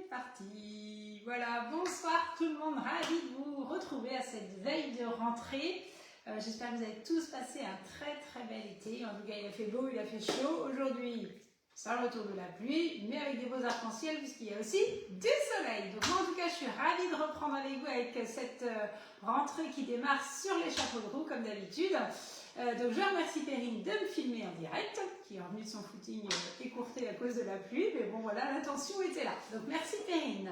c'est parti. Voilà, bonsoir tout le monde, ravi de vous retrouver à cette veille de rentrée. J'espère que vous avez tous passé un très bel été. En tout cas, il a fait beau, il a fait chaud. Aujourd'hui, c'est le retour de la pluie, mais avec des beaux arcs-en-ciel puisqu'il y a aussi du soleil. Donc moi, en tout cas, je suis ravie de reprendre avec vous avec cette rentrée qui démarre sur les chapeaux de roue comme d'habitude. Donc je remercie Perrine de me filmer en direct, qui est revenue de son footing écourté à cause de la pluie, mais bon voilà, l'intention était là. Donc merci Perrine.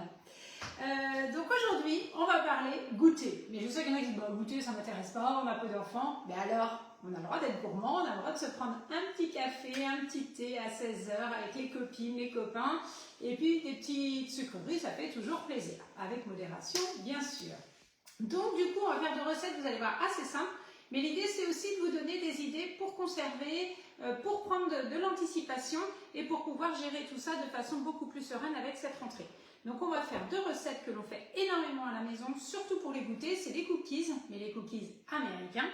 Donc aujourd'hui, on va parler goûter. Mais je sais qu'il y en a qui disent, goûter ça ne m'intéresse pas, on a peu d'enfants. Mais alors, on a le droit d'être gourmand, on a le droit de se prendre un petit café, un petit thé à 16 h avec les copines, les copains. Et puis des petites sucreries, ça fait toujours plaisir. Avec modération, bien sûr. Donc du coup, on va faire des recettes, vous allez voir, assez simples. Mais l'idée, c'est aussi de vous donner des idées pour conserver, pour prendre de l'anticipation et pour pouvoir gérer tout ça de façon beaucoup plus sereine avec cette rentrée. Donc, on va faire deux recettes que l'on fait énormément à la maison, surtout pour les goûter. C'est des cookies, mais les cookies américains.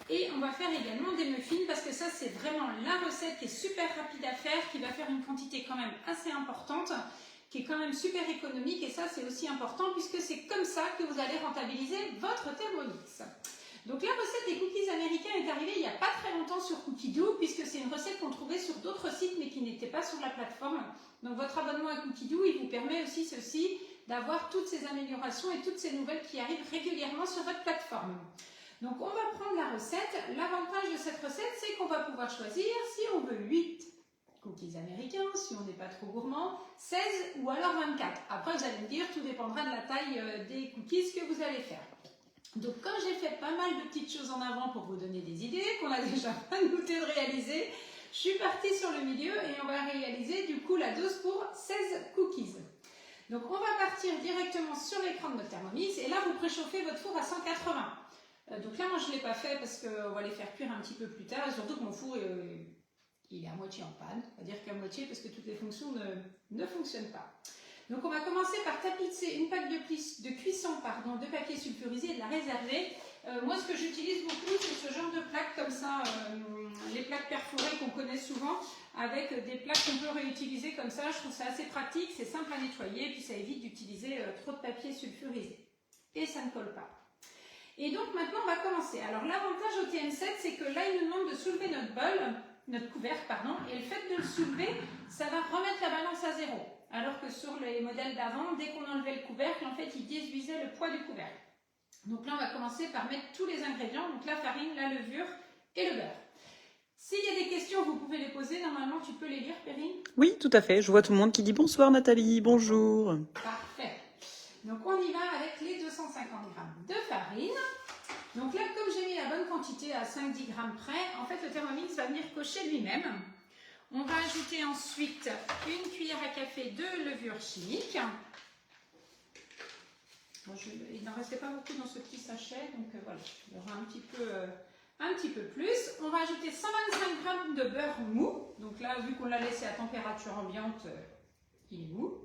Et on va faire également des muffins parce que ça, c'est vraiment la recette qui est super rapide à faire, qui va faire une quantité quand même assez importante, qui est quand même super économique. Et ça, c'est aussi important puisque c'est comme ça que vous allez rentabiliser votre Thermomix. Donc la recette des cookies américains est arrivée il n'y a pas très longtemps sur Cookidoo, puisque c'est une recette qu'on trouvait sur d'autres sites mais qui n'était pas sur la plateforme. Donc votre abonnement à Cookidoo, il vous permet aussi ceci d'avoir toutes ces améliorations et toutes ces nouvelles qui arrivent régulièrement sur votre plateforme. Donc on va prendre la recette. L'avantage de cette recette, c'est qu'on va pouvoir choisir si on veut 8 cookies américains, si on n'est pas trop gourmand, 16 ou alors 24. Après vous allez me dire, tout dépendra de la taille des cookies que vous allez faire. Donc comme j'ai fait pas mal de petites choses en avant pour vous donner des idées, qu'on a déjà pas goûté de réaliser, je suis partie sur le milieu et on va réaliser du coup la dose pour 16 cookies. Donc on va partir directement sur l'écran de notre Thermomix et là vous préchauffez votre four à 180. Donc là moi je ne l'ai pas fait parce qu'on va les faire cuire un petit peu plus tard et surtout que mon four il est à moitié en panne, c'est-à-dire qu'à moitié parce que toutes les fonctions ne fonctionnent pas. Donc on va commencer par tapisser une plaque de cuisson de papier sulfurisé et de la réserver. Moi ce que j'utilise beaucoup c'est ce genre de plaques comme ça, les plaques perforées qu'on connaît souvent avec des plaques qu'on peut réutiliser comme ça. Je trouve ça assez pratique, c'est simple à nettoyer et puis ça évite d'utiliser trop de papier sulfurisé. Et ça ne colle pas. Et donc maintenant on va commencer. Alors l'avantage au TM7 c'est que là il nous demande de soulever notre couvercle, et le fait de le soulever, ça va remettre la balance à zéro. Alors que sur les modèles d'avant, dès qu'on enlevait le couvercle, en fait, il déduisait le poids du couvercle. Donc là, on va commencer par mettre tous les ingrédients, donc la farine, la levure et le beurre. S'il y a des questions, vous pouvez les poser. Normalement, tu peux les lire, Perrine? Oui, tout à fait. Je vois tout le monde qui dit bonsoir Nathalie, bonjour. Parfait. Donc on y va avec les 250 g de farine. Donc là, comme j'ai mis la bonne quantité à 5-10 g près, en fait, le Thermomix va venir cocher lui-même. On va ajouter ensuite une cuillère à café de levure chimique. Bon, il n'en restait pas beaucoup dans ce petit sachet, donc voilà, il y aura un petit peu plus. On va ajouter 125 g de beurre mou. Donc là, vu qu'on l'a laissé à température ambiante, il est mou.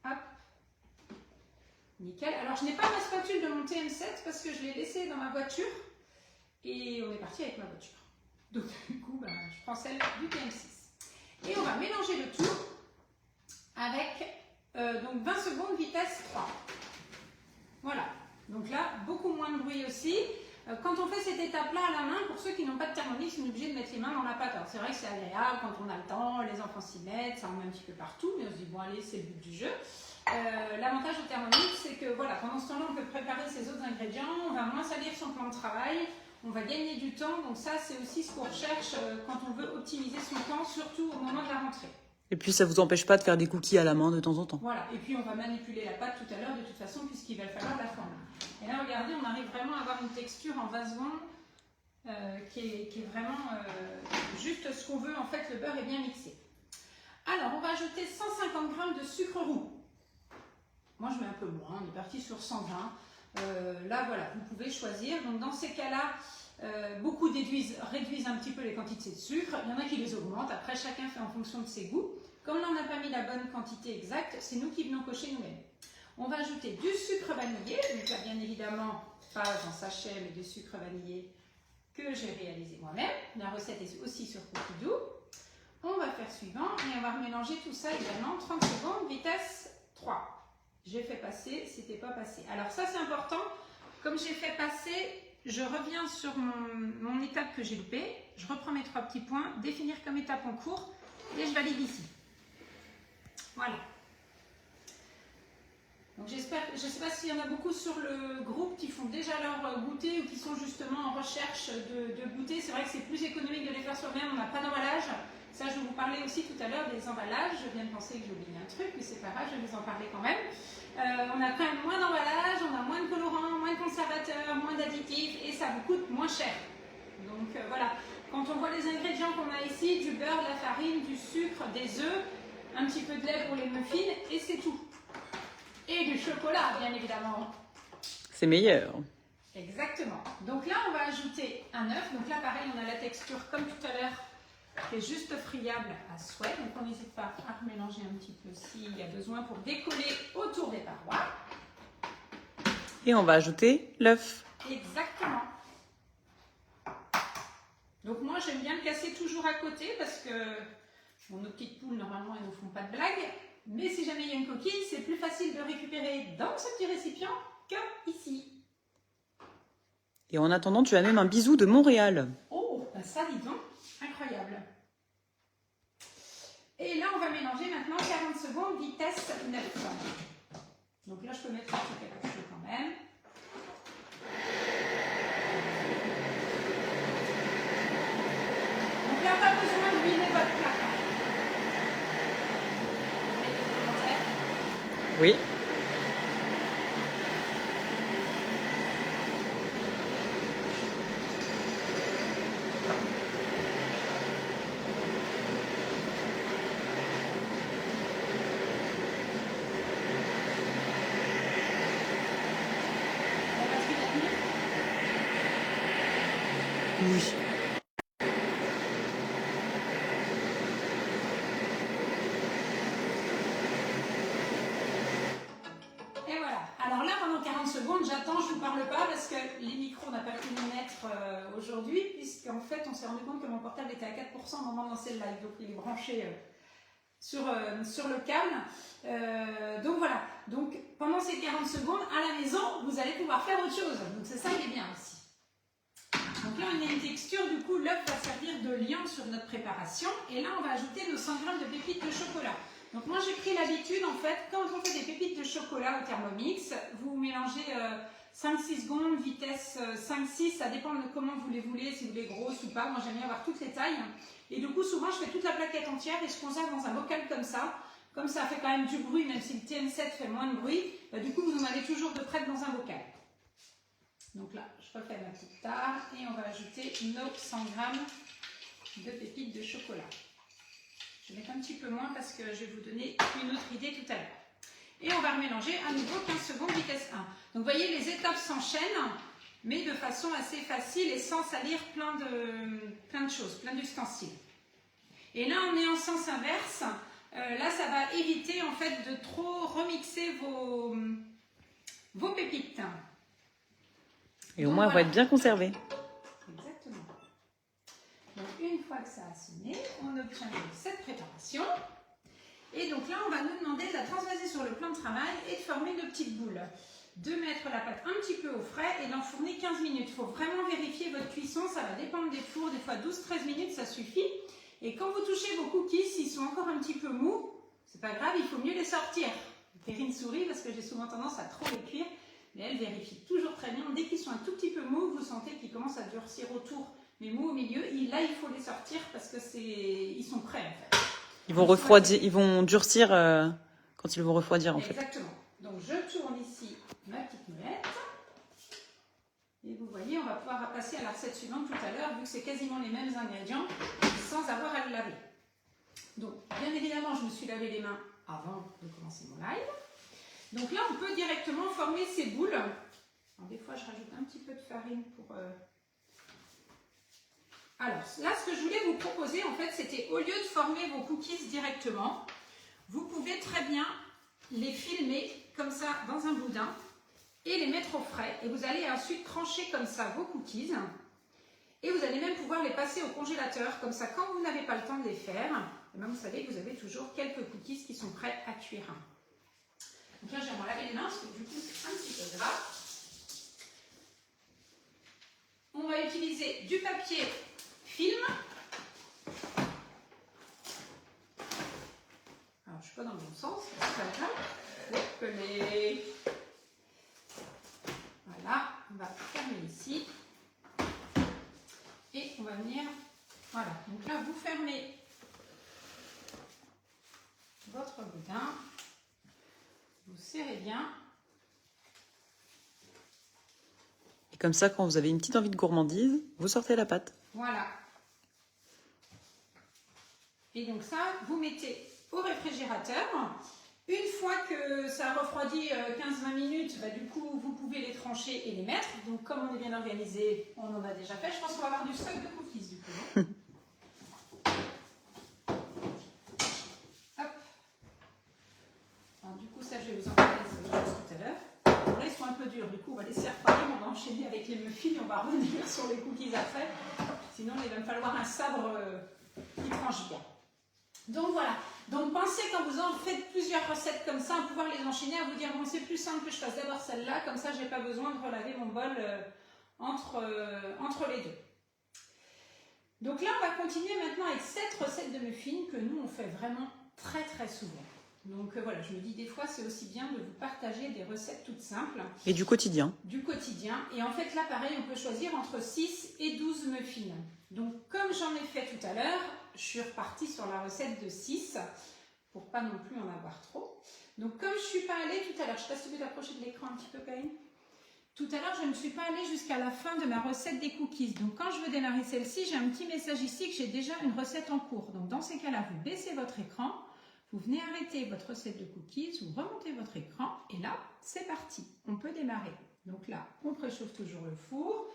Hop. Nickel. Alors, je n'ai pas ma spatule de mon TM7 parce que je l'ai laissée dans ma voiture et on est parti avec ma voiture. Donc, du coup, je prends celle du TM6. Et on va mélanger le tout avec donc 20 secondes vitesse 3. Voilà. Donc là, beaucoup moins de bruit aussi. Quand on fait cette étape-là à la main, pour ceux qui n'ont pas de Thermomix, on est obligé de mettre les mains dans la pâte. Alors, c'est vrai que c'est agréable quand on a le temps, les enfants s'y mettent, ça en met un petit peu partout, mais on se dit, bon, allez, c'est le but du jeu. L'avantage au Thermomix, c'est que voilà, pendant ce temps-là, on peut préparer ses autres ingrédients, on va moins salir son plan de travail. On va gagner du temps, donc ça c'est aussi ce qu'on recherche quand on veut optimiser son temps, surtout au moment de la rentrée. Et puis ça ne vous empêche pas de faire des cookies à la main de temps en temps. Voilà, et puis on va manipuler la pâte tout à l'heure de toute façon puisqu'il va falloir la former. Et là regardez, on arrive vraiment à avoir une texture en vase secondes qui est vraiment juste ce qu'on veut. En fait, le beurre est bien mixé. Alors on va ajouter 150 g de sucre roux. Moi je mets un peu moins, on est parti sur 120. Là voilà, vous pouvez choisir. Donc dans ces cas-là, beaucoup réduisent un petit peu les quantités de sucre. Il y en a qui les augmentent. Après, chacun fait en fonction de ses goûts. Comme là, on n'a pas mis la bonne quantité exacte, c'est nous qui venons cocher nous-mêmes. On va ajouter du sucre vanillé. Donc là, bien évidemment, pas en sachet, mais du sucre vanillé que j'ai réalisé moi-même. La recette est aussi sur Cookidoo. on va faire suivant et on va remélanger tout ça également. 30 secondes, vitesse 3. J'ai fait passer, c'était pas passé. Alors ça c'est important, comme j'ai fait passer, je reviens sur mon étape que j'ai loupée. Je reprends mes 3 petits points, définir comme étape en cours et je valide ici. Voilà. Donc j'espère, je ne sais pas s'il y en a beaucoup sur le groupe qui font déjà leur goûter ou qui sont justement en recherche de goûter. C'est vrai que c'est plus économique de les faire soi-même, on n'a pas d'emballage. Ça, je vais vous parlais aussi tout à l'heure des emballages. Je viens de penser que j'ai oublié un truc, mais c'est pas grave, je vais vous en parler quand même. On a quand même moins d'emballage, on a moins de colorants, moins de conservateurs, moins d'additifs et ça vous coûte moins cher. Donc voilà, quand on voit les ingrédients qu'on a ici, du beurre, de la farine, du sucre, des œufs, un petit peu de lait pour les muffins et c'est tout. Et du chocolat, bien évidemment. C'est meilleur. Exactement. Donc là, on va ajouter un œuf. Donc là, pareil, on a la texture comme tout à l'heure, qui est juste friable à souhait. Donc on n'hésite pas à mélanger un petit peu s'il y a besoin pour décoller autour des parois. Et on va ajouter l'œuf. Exactement. Donc moi, j'aime bien le casser toujours à côté parce que bon, nos petites poules, normalement, elles ne nous font pas de blagues. Mais si jamais il y a une coquille, c'est plus facile de récupérer dans ce petit récipient qu'ici. Et en attendant, tu as même un bisou de Montréal. Oh, ben ça, dis donc, incroyable. Et là, on va mélanger maintenant 40 secondes, vitesse 9. Donc là, je peux mettre un petit peu chaud quand même. Donc là, pas besoin de huiler votre plat. Oui. Oui. Et voilà. Alors là, pendant 40 secondes, j'attends, je ne vous parle pas parce que les micros, on n'a pas pu les mettre aujourd'hui, puisqu'en fait, on s'est rendu compte que mon portable était à 4% au moment de lancer le live. Donc, il est branché sur le câble. Donc voilà. Donc, pendant ces 40 secondes, à la maison, vous allez pouvoir faire autre chose. Donc, c'est ça qui est bien aussi. Donc là, on a une texture, du coup, l'œuf va servir de liant sur notre préparation. Et là, on va ajouter nos 100 g de pépites de chocolat. Donc moi, j'ai pris l'habitude, en fait, quand on fait des pépites de chocolat au Thermomix, vous mélangez 5-6 secondes, vitesse 5-6, ça dépend de comment vous les voulez, si vous voulez grosses ou pas. Moi, j'aime bien avoir toutes les tailles. Et du coup, souvent, je fais toute la plaquette entière et je conserve dans un bocal comme ça. Comme ça fait quand même du bruit, même si le TM7 fait moins de bruit, du coup, vous en avez toujours de près dans un bocal. Donc là, je refais ma petite tare et on va ajouter nos 100 g de pépites de chocolat. Je vais mettre un petit peu moins parce que je vais vous donner une autre idée tout à l'heure. Et on va remélanger à nouveau 15 secondes vitesse 1. Donc vous voyez, les étapes s'enchaînent, mais de façon assez facile et sans salir plein de choses, plein d'ustensiles. Et là, on est en sens inverse. Là, ça va éviter en fait de trop remixer vos pépites. Et au moins, elles vont être bien conservées. Exactement. Donc, une fois que ça a sonné, on obtient cette préparation. Et donc là, on va nous demander de la transvaser sur le plan de travail et de former de petites boules. De mettre la pâte un petit peu au frais et d'enfourner 15 minutes. Il faut vraiment vérifier votre cuisson, ça va dépendre des fours. Des fois, 12-13 minutes, ça suffit. Et quand vous touchez vos cookies, s'ils sont encore un petit peu mous, c'est pas grave, il faut mieux les sortir. Perrine sourit parce que j'ai souvent tendance à trop les cuire. Mais elle vérifie toujours très bien. Dès qu'ils sont un tout petit peu mous, vous sentez qu'ils commencent à durcir autour, mais mous au milieu. Et là, il faut les sortir parce que ils sont prêts en fait. Ils vont refroidir, ils vont durcir quand ils vont refroidir en fait. Exactement. Donc je tourne ici ma petite moulette. Et vous voyez, on va pouvoir passer à la recette suivante tout à l'heure, vu que c'est quasiment les mêmes ingrédients, sans avoir à le laver. Donc, bien évidemment, je me suis lavé les mains avant de commencer mon live. Donc là, on peut directement former ces boules. Alors, des fois, je rajoute un petit peu de farine pour... Alors, là, ce que je voulais vous proposer, en fait, c'était au lieu de former vos cookies directement, vous pouvez très bien les filmer comme ça dans un boudin et les mettre au frais. Et vous allez ensuite trancher comme ça vos cookies. Et vous allez même pouvoir les passer au congélateur. Comme ça, quand vous n'avez pas le temps de les faire, eh bien, vous savez que vous avez toujours quelques cookies qui sont prêts à cuire. Donc là, je vais me laver les mains parce que du coup, c'est un petit peu gras. On va utiliser du papier film. Alors, je ne suis pas dans le bon sens, c'est pas grave. Coller. Voilà, on va fermer ici. Et on va venir, voilà. Donc là, vous fermez votre boudin. Vous serrez bien. Et comme ça, quand vous avez une petite envie de gourmandise, vous sortez la pâte. Voilà. Et donc ça, vous mettez au réfrigérateur. Une fois que ça refroidit 15-20 minutes, bah, du coup, vous pouvez les trancher et les mettre. Donc comme on est bien organisé, on en a déjà fait. Je pense qu'on va avoir du stock de cookies du coup. Hop. Alors, du coup, ça, je vais vous en parler tout à l'heure. Bon, là, ils sont un peu durs. Du coup, on va laisser refroidir. On va enchaîner avec les muffins et on va revenir sur les cookies après. Sinon, il va me falloir un sabre qui tranche bien. Donc voilà, donc pensez quand vous en faites plusieurs recettes comme ça, à pouvoir les enchaîner, à vous dire bon c'est plus simple que je fasse d'abord celle-là, comme ça j'ai pas besoin de relaver mon bol entre les deux. Donc là on va continuer maintenant avec cette recette de muffins que nous on fait vraiment très très souvent. Donc voilà, je me dis des fois c'est aussi bien de vous partager des recettes toutes simples. Et du quotidien. Du quotidien. Et en fait là pareil, on peut choisir entre 6 et 12 muffins. Donc comme j'en ai fait tout à l'heure, je suis repartie sur la recette de 6 pour pas non plus en avoir trop. Donc comme je ne suis pas allée tout à l'heure, je ne sais pas si tu veux t'approcher de l'écran un petit peu Caïn. Tout à l'heure je ne suis pas allée jusqu'à la fin de ma recette des cookies. Donc quand je veux démarrer celle-ci, j'ai un petit message ici que j'ai déjà une recette en cours. Donc dans ces cas-là, vous baissez votre écran. Vous venez arrêter votre recette de cookies, vous remontez votre écran et là, c'est parti. On peut démarrer. Donc là, on préchauffe toujours le four.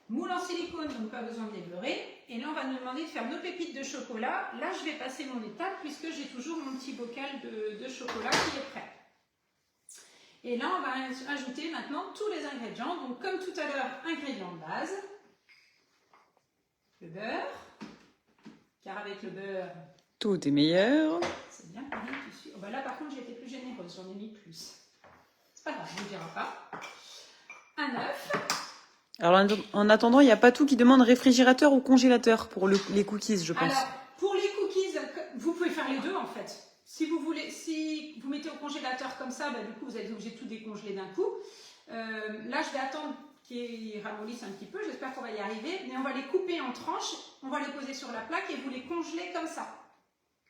Moule en silicone, donc pas besoin de les beurrer. Et là, on va nous demander de faire nos pépites de chocolat. Là, je vais passer mon étape puisque j'ai toujours mon petit bocal de chocolat qui est prêt. Et là, on va ajouter maintenant tous les ingrédients. Donc comme tout à l'heure, ingrédients de base. Le beurre. Car avec le beurre... Tout est meilleur. C'est bien pareil dessus. Oh, bah là, par contre, j'ai été plus généreuse. J'en ai mis plus. C'est pas grave, on ne dira pas. Un œuf. Alors, en attendant, il n'y a pas tout qui demande réfrigérateur ou congélateur pour les cookies, je pense. Alors, pour les cookies, vous pouvez faire les deux, en fait. Si vous voulez, si vous mettez au congélateur comme ça, bah, du coup, vous êtes obligé de tout décongeler d'un coup. Là, je vais attendre qu'ils ramollissent un petit peu. J'espère qu'on va y arriver. Mais on va les couper en tranches. On va les poser sur la plaque et vous les congeler comme ça.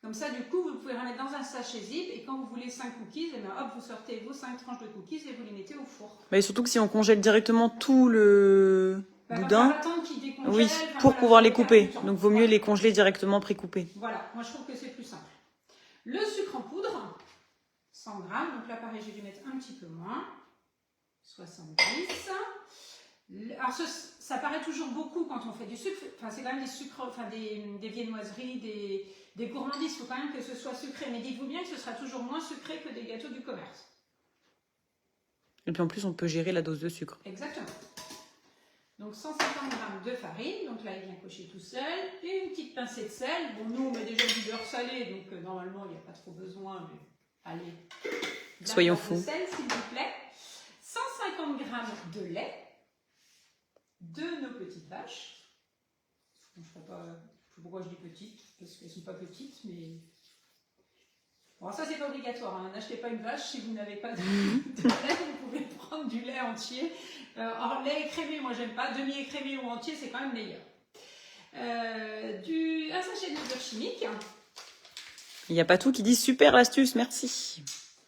Comme ça, du coup, vous pouvez les mettre dans un sachet zip et quand vous voulez 5 cookies, et bien, hop, vous sortez vos 5 tranches de cookies et vous les mettez au four. Mais surtout que si on congèle directement tout le boudin, oui, pour pouvoir les couper. Donc, vaut mieux les congeler directement pré-coupés. Voilà, moi je trouve que c'est plus simple. Le sucre en poudre, 100 grammes. Donc là, pareil, j'ai dû mettre un petit peu moins. 70. Alors, ça paraît toujours beaucoup quand on fait du sucre. Enfin, c'est quand même des sucres, enfin des viennoiseries, des gourmandises. Il faut quand même que ce soit sucré. Mais dites-vous bien que ce sera toujours moins sucré que des gâteaux du commerce. Et puis en plus, on peut gérer la dose de sucre. Exactement. Donc 150 g de farine. Donc là, il vient cocher tout seul. Et une petite pincée de sel. Bon, nous, on met déjà du beurre salé. Donc normalement, il n'y a pas trop besoin. Mais allez. Soyons fous. De sel, s'il vous plaît. 150 g de lait. De nos petites vaches. Je ne sais pas pourquoi je dis petites, parce qu'elles ne sont pas petites, mais... Bon, ça, c'est pas obligatoire. Hein. N'achetez pas une vache si vous n'avez pas de lait. Vous pouvez prendre du lait entier. Alors, lait écrémé, moi, j'aime pas. Demi-écrémé ou entier, c'est quand même meilleur. Un sachet de beurre chimique. Il n'y a pas tout qui dit super l'astuce, merci.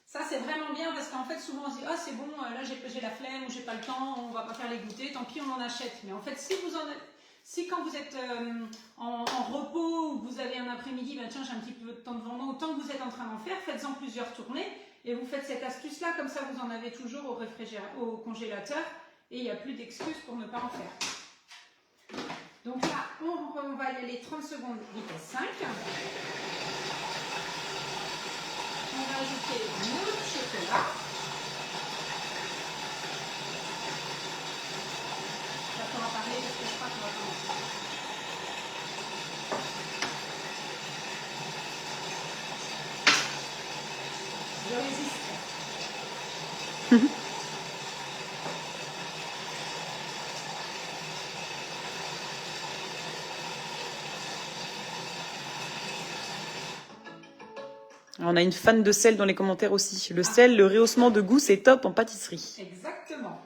Ça, c'est vraiment bien parce qu'en fait, souvent, on se dit « Ah, c'est bon, là, j'ai la flemme ou j'ai pas le temps, on va pas faire les goûters, tant pis, on en achète. » Mais en fait, si quand vous êtes en repos ou vous avez un après-midi, ben, tiens, j'ai un petit peu de temps devant moi, autant que vous êtes en train d'en faire, faites-en plusieurs tournées et vous faites cette astuce-là, comme ça, vous en avez toujours au congélateur et il n'y a plus d'excuses pour ne pas en faire. Donc là, on va y aller 30 secondes, vitesse 5. On va ajouter notre chocolat. J'attends à parler parce que je crois qu'on va commencer. On a une fan de sel dans les commentaires aussi. Le sel, le rehaussement de goût, c'est top en pâtisserie. Exactement.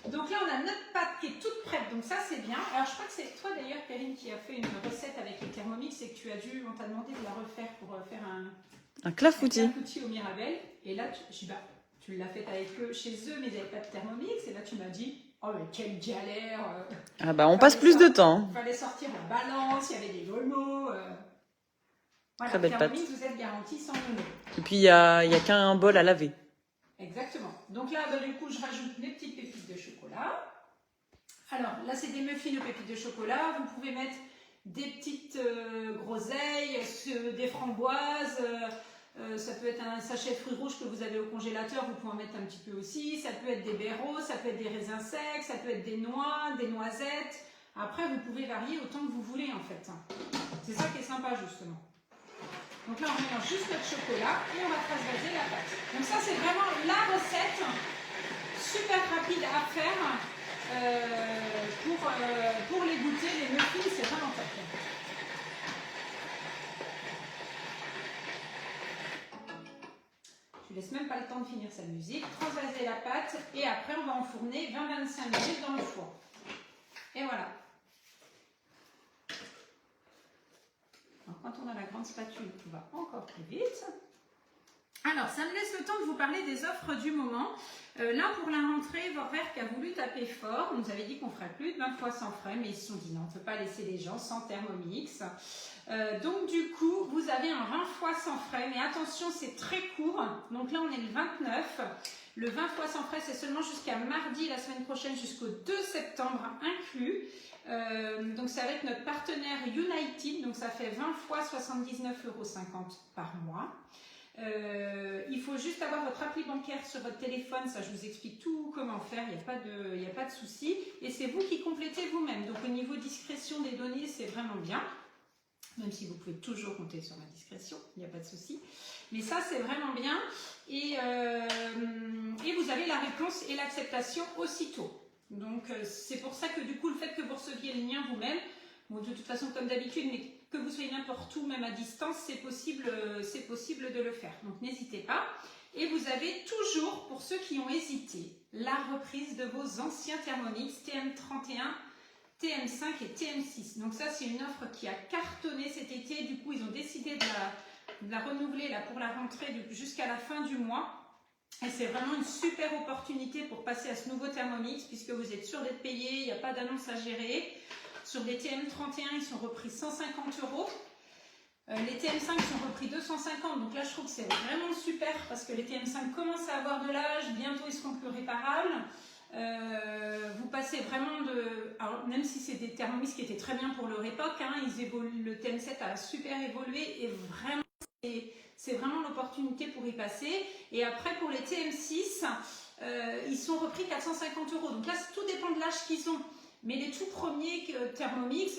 Donc là, on a notre pâte qui est toute prête, donc ça c'est bien. Alors je crois que c'est toi d'ailleurs, Perrine, qui a fait une recette avec les Thermomix et que on t'a demandé de la refaire pour faire un clafoutis au Mirabelle. Et là, tu l'as fait avec eux chez eux, mais ils n'avaient pas de Thermomix. Et là, tu m'as dit, oh mais quelle galère. Ah bah on passe plus de temps. Il fallait sortir la balance, il y avait des grelots. Voilà, très belle Thermomix, pâte. Vous êtes garanti sans grelots. Et puis il y a qu'un bol à laver. Exactement. Donc là, du coup, je rajoute mes petites pépites de chocolat. Alors, là, c'est des muffins aux pépites de chocolat. Vous pouvez mettre des petites groseilles, des framboises. Ça peut être un sachet de fruits rouges que vous avez au congélateur. Vous pouvez en mettre un petit peu aussi. Ça peut être des baies roses, ça peut être des raisins secs, ça peut être des noix, des noisettes. Après, vous pouvez varier autant que vous voulez, en fait. C'est ça qui est sympa, justement. Donc là, on mélange juste notre chocolat et on va transvaser la pâte. Donc ça, c'est vraiment la recette super rapide à faire pour les goûter, les muffins, c'est vraiment top. Je ne laisse même pas le temps de finir sa musique. Transvaser la pâte et après, on va enfourner 20-25 minutes dans le four. Et voilà. Quand on a la grande spatule, tout va encore plus vite. Alors, ça me laisse le temps de vous parler des offres du moment. Là, pour la rentrée, Vorwerk a voulu taper fort. On nous avait dit qu'on ferait plus de 20 fois sans frais, mais ils se sont dit non, on ne peut pas laisser les gens sans Thermomix. Donc, du coup, vous avez un 20 fois sans frais, mais attention, c'est très court. Donc là, on est le 29. Le 20 fois sans frais, c'est seulement jusqu'à mardi, la semaine prochaine, jusqu'au 2 septembre inclus. Donc ça va être notre partenaire United, donc ça fait 20 fois 79,50 € par mois. Il faut juste avoir votre appli bancaire sur votre téléphone, ça je vous explique tout comment faire, il n'y a pas de souci. Et c'est vous qui complétez vous-même, donc au niveau discrétion des données, c'est vraiment bien. Même si vous pouvez toujours compter sur ma discrétion, il n'y a pas de souci. Mais ça, c'est vraiment bien. Et vous avez la réponse et l'acceptation aussitôt. Donc, c'est pour ça que du coup, le fait que vous receviez le lien vous-même, bon, de toute façon, comme d'habitude, mais que vous soyez n'importe où, même à distance, c'est possible de le faire. Donc, n'hésitez pas. Et vous avez toujours, pour ceux qui ont hésité, la reprise de vos anciens Thermomix TM31, TM5 et TM6. Donc ça, c'est une offre qui a cartonné cet été. Du coup, ils ont décidé de la renouveler là, pour la rentrée jusqu'à la fin du mois. Et c'est vraiment une super opportunité pour passer à ce nouveau Thermomix puisque vous êtes sûr d'être payé, il n'y a pas d'annonce à gérer. Sur les TM31, ils sont repris 150 €. Les TM5 sont repris 250. Donc là, je trouve que c'est vraiment super parce que les TM5 commencent à avoir de l'âge. Bientôt, ils seront plus réparables. Vous passez vraiment de... Alors, même si c'est des Thermomix qui étaient très bien pour leur époque, hein, le TM7 a super évolué et vraiment... C'est vraiment l'opportunité pour y passer. Et après, pour les TM6, ils sont repris 450 €. Donc là, tout dépend de l'âge qu'ils ont. Mais les tout premiers Thermomix,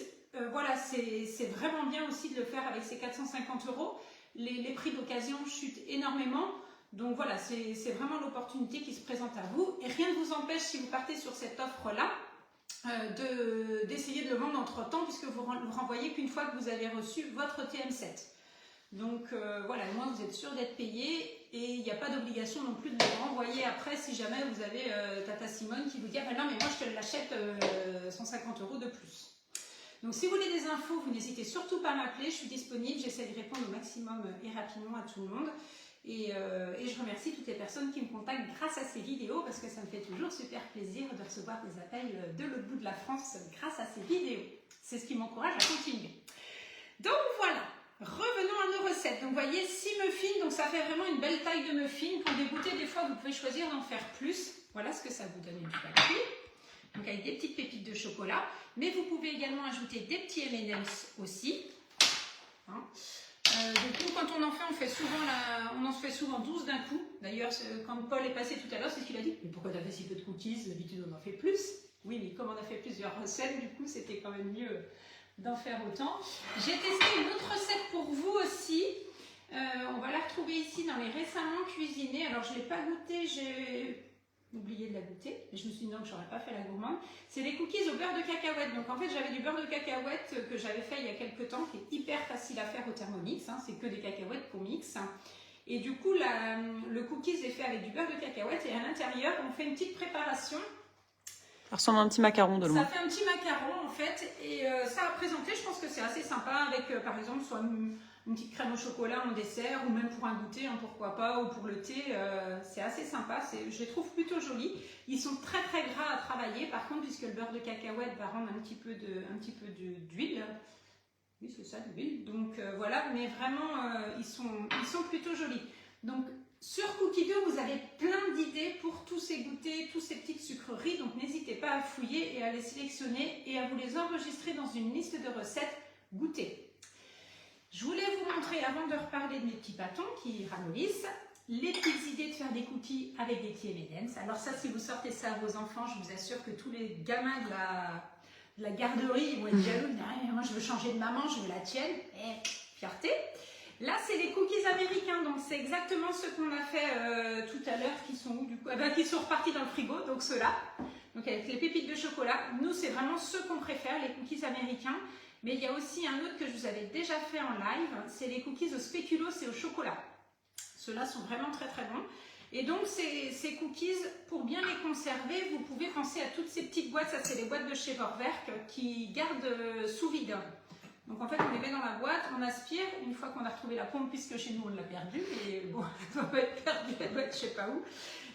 voilà, c'est vraiment bien aussi de le faire avec ces 450 €. Les prix d'occasion chutent énormément. Donc voilà, c'est vraiment l'opportunité qui se présente à vous. Et rien ne vous empêche, si vous partez sur cette offre-là, d'essayer de le vendre entre-temps, puisque vous renvoyez qu'une fois que vous avez reçu votre TM7. Donc voilà, au moins vous êtes sûr d'être payé et il n'y a pas d'obligation non plus de le renvoyer après si jamais vous avez Tata Simone qui vous dit ah ben non mais moi je te l'achète 150 € de plus. Donc si vous voulez des infos, vous n'hésitez surtout pas à m'appeler, je suis disponible, j'essaie de répondre au maximum et rapidement à tout le monde. Et je remercie toutes les personnes qui me contactent grâce à ces vidéos parce que ça me fait toujours super plaisir de recevoir des appels de l'autre bout de la France grâce à ces vidéos. C'est ce qui m'encourage à continuer. Donc voilà. Revenons à nos recettes. Donc, vous voyez, 6 muffins. Donc, ça fait vraiment une belle taille de muffins. Pour dégoûter, des fois, vous pouvez choisir d'en faire plus. Voilà ce que ça vous donne une batterie. Donc, avec des petites pépites de chocolat. Mais vous pouvez également ajouter des petits M&M's aussi. Hein. Donc, quand on en fait, on en fait souvent 12 d'un coup. D'ailleurs, quand Paul est passé tout à l'heure, c'est ce qu'il a dit. Mais pourquoi tu as fait si peu de cookies? D'habitude, on en fait plus. Oui, mais comme on a fait plusieurs recettes, du coup, c'était quand même mieux d'en faire autant. J'ai testé une autre recette pour vous aussi. On va la retrouver ici dans les récemment cuisinés. Alors je ne l'ai pas goûté, oublié de la goûter. Et je me suis dit non, que je n'aurais pas fait la gourmande. C'est les cookies au beurre de cacahuète. Donc en fait, j'avais du beurre de cacahuète que j'avais fait il y a quelques temps, qui est hyper facile à faire au Thermomix. Hein, c'est que des cacahuètes qu'on mixe. Et du coup, le cookies est fait avec du beurre de cacahuète. Et à l'intérieur, on fait une petite préparation. Ça ressemble à un petit macaron de loin. Ça fait un petit macaron en fait. Et ça à présenter, je pense que c'est assez sympa avec par exemple soit une petite crème au chocolat en dessert ou même pour un goûter, hein, pourquoi pas, ou pour le thé. C'est assez sympa, je les trouve plutôt jolis. Ils sont très très gras à travailler par contre, puisque le beurre de cacahuète va rendre un petit peu d'huile. Oui, c'est ça, de l'huile. Donc voilà, mais vraiment, ils sont plutôt jolis. Donc sur Cookie Dough, vous avez plein d'idées pour tous ces goûters, tous ces petites sucreries. Donc n'hésitez pas à fouiller et à les sélectionner et à vous les enregistrer dans une liste de recettes goûters. Je voulais vous montrer, avant de reparler de mes petits bâtons qui ramollissent, les petites idées de faire des cookies avec des petits M&M's. Alors ça, si vous sortez ça à vos enfants, je vous assure que tous les gamins de la garderie vont être jaloux. Moi, je veux changer de maman, je veux la tienne. Et fierté. Là, c'est les cookies américains. Donc, c'est exactement ce qu'on a fait tout à l'heure, qui sont où du coup, qui sont repartis dans le frigo. Donc, ceux-là. Donc, avec les pépites de chocolat. Nous, c'est vraiment ceux qu'on préfère, les cookies américains. Mais il y a aussi un autre que je vous avais déjà fait en live, c'est les cookies au spéculoos et au chocolat. Ceux-là sont vraiment très très bons. Et donc ces cookies, pour bien les conserver, vous pouvez penser à toutes ces petites boîtes, ça c'est les boîtes de chez Vorwerk qui gardent sous vide. Donc en fait on les met dans la boîte, on aspire, une fois qu'on a retrouvé la pompe, puisque chez nous on l'a perdue, et bon, elle doit pas être perdue, elle doit être je sais pas où.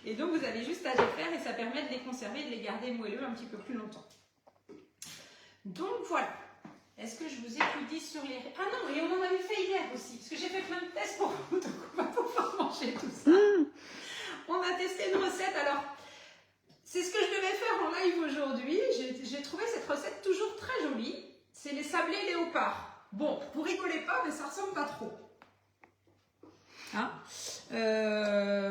Et donc vous avez juste à les faire et ça permet de les conserver, de les garder moelleux un petit peu plus longtemps. Donc voilà. Est-ce que je vous ai tout dit sur les... Ah non, et on en avait fait hier aussi, parce que j'ai fait plein de tests pour vous, donc on va pouvoir manger tout ça. On a testé une recette, alors, c'est ce que je devais faire en live aujourd'hui. J'ai trouvé cette recette toujours très jolie. C'est les sablés léopards. Bon, vous rigolez pas, mais ça ressemble pas trop. Hein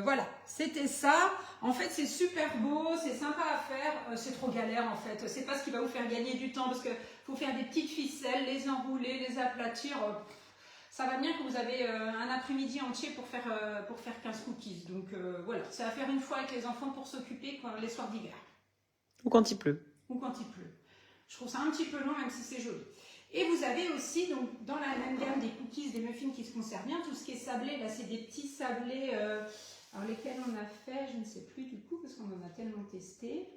voilà, c'était ça. En fait, c'est super beau, c'est sympa à faire. C'est trop galère en fait. C'est pas ce qui va vous faire gagner du temps parce que faut faire des petites ficelles, les enrouler, les aplatir. Ça va bien que vous avez un après-midi entier pour faire 15 cookies. Donc voilà, c'est à faire une fois avec les enfants pour s'occuper les soirs d'hiver. Ou quand il pleut. Ou quand il pleut. Je trouve ça un petit peu long même si c'est joli. Et vous avez aussi, donc, dans la même gamme des cookies, des muffins qui se conservent bien, tout ce qui est sablé, là c'est des petits sablés, alors lesquels on a fait, je ne sais plus du coup, parce qu'on en a tellement testé.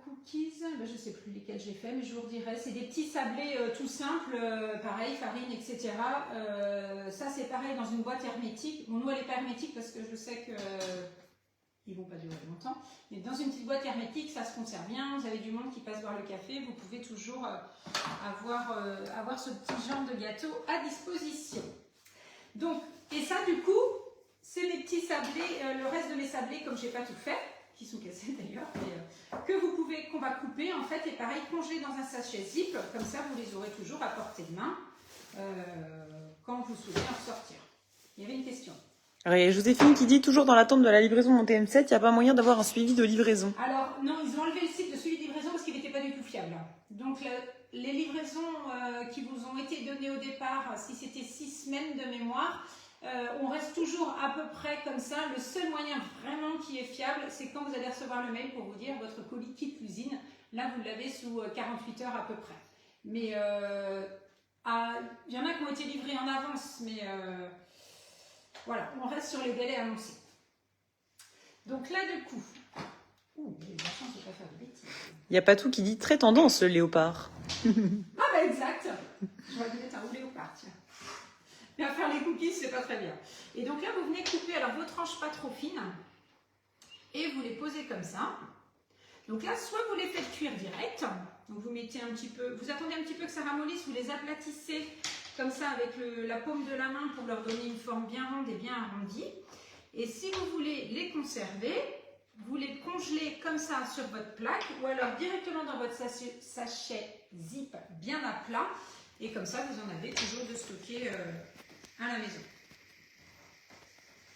Cookies, ben, je ne sais plus lesquels j'ai fait, mais je vous redirai, c'est des petits sablés tout simples, pareil, farine, etc. Ça c'est pareil dans une boîte hermétique. Bon, nous elle n'est pas hermétique parce que je sais que... ils ne vont pas durer longtemps, mais dans une petite boîte hermétique, ça se conserve bien. Vous avez du monde qui passe boire le café, vous pouvez toujours avoir ce petit genre de gâteau à disposition. Donc, et ça du coup, c'est mes petits sablés, le reste de mes sablés, comme je n'ai pas tout fait, qui sont cassés d'ailleurs, qu'on va couper en fait, et pareil, congeler dans un sachet zip, comme ça vous les aurez toujours à portée de main quand vous souhaitez en sortir. Il y avait une question. Alors, il y a Joséphine qui dit, toujours dans l'attente de la livraison de mon TM7, il n'y a pas moyen d'avoir un suivi de livraison. Alors, non, ils ont enlevé le site de suivi de livraison parce qu'il n'était pas du tout fiable. Donc, les livraisons qui vous ont été données au départ, si c'était 6 semaines de mémoire, on reste toujours à peu près comme ça. Le seul moyen vraiment qui est fiable, c'est quand vous allez recevoir le mail pour vous dire votre colis quitte l'usine. Là, vous l'avez sous 48 heures à peu près. Mais il y en a qui ont été livrés en avance, mais... voilà, on reste sur les délais annoncés. Donc là, du coup, j'ai eu la chance de ne pas faire de bêtises. Il n'y a pas tout qui dit très tendance, le léopard. Ah bah exact. Je vois peut-être un léopard, tiens. Mais à faire les cookies, c'est pas très bien. Et donc là, vous venez couper alors vos tranches pas trop fines et vous les posez comme ça. Donc là, soit vous les faites cuire direct, donc vous mettez un petit peu, vous attendez un petit peu que ça ramollisse, vous les aplatissez comme ça avec la paume de la main pour leur donner une forme bien ronde et bien arrondie. Et si vous voulez les conserver, vous les congelez comme ça sur votre plaque ou alors directement dans votre sachet zip bien à plat. Et comme ça, vous en avez toujours de stocker à la maison.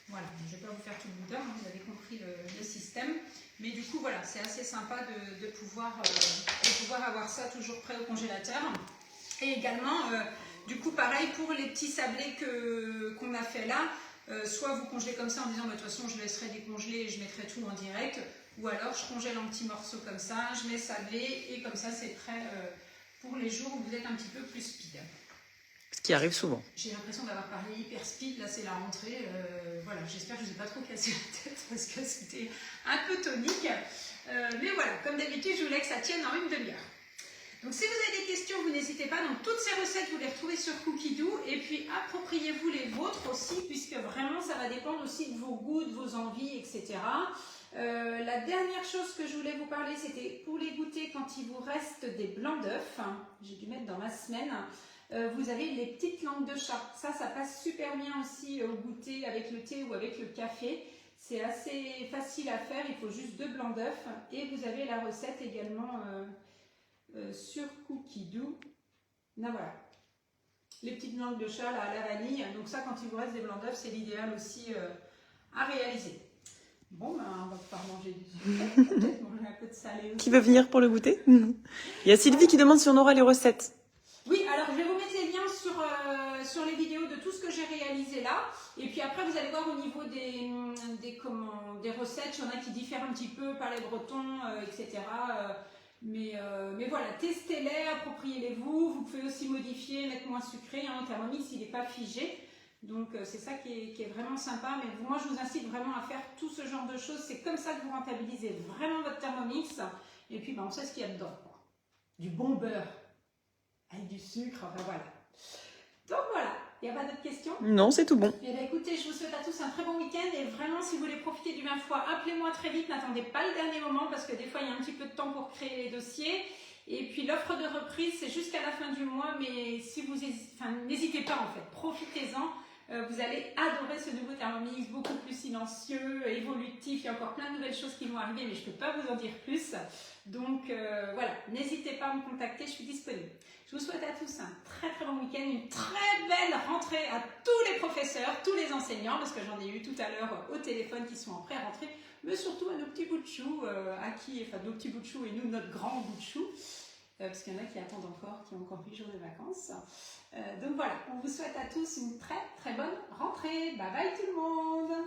Voilà, je ne vais pas vous faire tout le boudin, hein, vous avez compris le système. Mais du coup, voilà, c'est assez sympa de pouvoir avoir ça toujours prêt au congélateur. Et également... du coup, pareil pour les petits sablés qu'on a fait là, Soit vous congelez comme ça en disant, de toute façon, je laisserai décongeler et je mettrai tout en direct. Ou alors, je congèle en petits morceaux comme ça, je mets sablé et comme ça, c'est prêt pour les jours où vous êtes un petit peu plus speed. Ce qui arrive souvent. J'ai l'impression d'avoir parlé hyper speed, là c'est la rentrée. Voilà, j'espère que je ne vous ai pas trop cassé la tête parce que c'était un peu tonique. Mais voilà, comme d'habitude, je voulais que ça tienne en une demi-heure. Donc si vous avez des questions, vous n'hésitez pas. Donc toutes ces recettes, vous les retrouvez sur Cookie-Doo. Et puis appropriez-vous les vôtres aussi, puisque vraiment ça va dépendre aussi de vos goûts, de vos envies, etc. La dernière chose que je voulais vous parler, c'était pour les goûter quand il vous reste des blancs d'œufs. J'ai dû mettre dans ma semaine. Vous avez les petites langues de chat. Ça passe super bien aussi au goûter avec le thé ou avec le café. C'est assez facile à faire, il faut juste 2 blancs d'œufs. Et vous avez la recette également sur Cookie-Doo. Là voilà. Les petites langues de chat là, à la vanille. Donc ça, quand il vous reste des blancs d'œufs, c'est l'idéal aussi à réaliser. Bon, ben, on va pouvoir manger du sucre, peut-être manger un peu de salé aussi. Qui veut venir pour le goûter? Il y a Sylvie qui demande si on aura les recettes. Oui, alors je vais vous mettre les liens sur les vidéos de tout ce que j'ai réalisé là. Et puis après, vous allez voir au niveau des recettes, il y en a qui diffèrent un petit peu par les Bretons, etc. Mais voilà, testez-les, appropriez-les-vous. Vous pouvez aussi modifier, mettre moins sucré. Hein, le Thermomix, il n'est pas figé. Donc c'est ça qui est vraiment sympa. Mais moi, je vous incite vraiment à faire tout ce genre de choses. C'est comme ça que vous rentabilisez vraiment votre Thermomix. Et puis, ben, on sait ce qu'il y a dedans, quoi. Du bon beurre. Avec du sucre, enfin voilà. Donc voilà, il n'y a pas d'autres questions? Non, c'est tout bon. Eh bien écoutez, je vous souhaite à tous un très bon week-end et vraiment si vous voulez profiter du 20 fois, appelez-moi très vite, n'attendez pas le dernier moment parce que des fois il y a un petit peu de temps pour créer les dossiers. Et puis l'offre de reprise c'est jusqu'à la fin du mois, mais si vous n'hésitez pas en fait, profitez-en. Vous allez adorer ce nouveau Thermomix, beaucoup plus silencieux, évolutif. Il y a encore plein de nouvelles choses qui vont arriver, mais je ne peux pas vous en dire plus. Donc voilà, n'hésitez pas à me contacter, je suis disponible. Je vous souhaite à tous un très très bon week-end, une très belle rentrée à tous les professeurs, tous les enseignants, parce que j'en ai eu tout à l'heure au téléphone qui sont en pré-rentrée, mais surtout à nos petits bouts de chou, nos petits bouts de chou et nous, notre grand bout de chou. Parce qu'il y en a qui attendent encore, qui ont encore 8 jours de vacances. Donc voilà, on vous souhaite à tous une très très bonne rentrée. Bye bye tout le monde!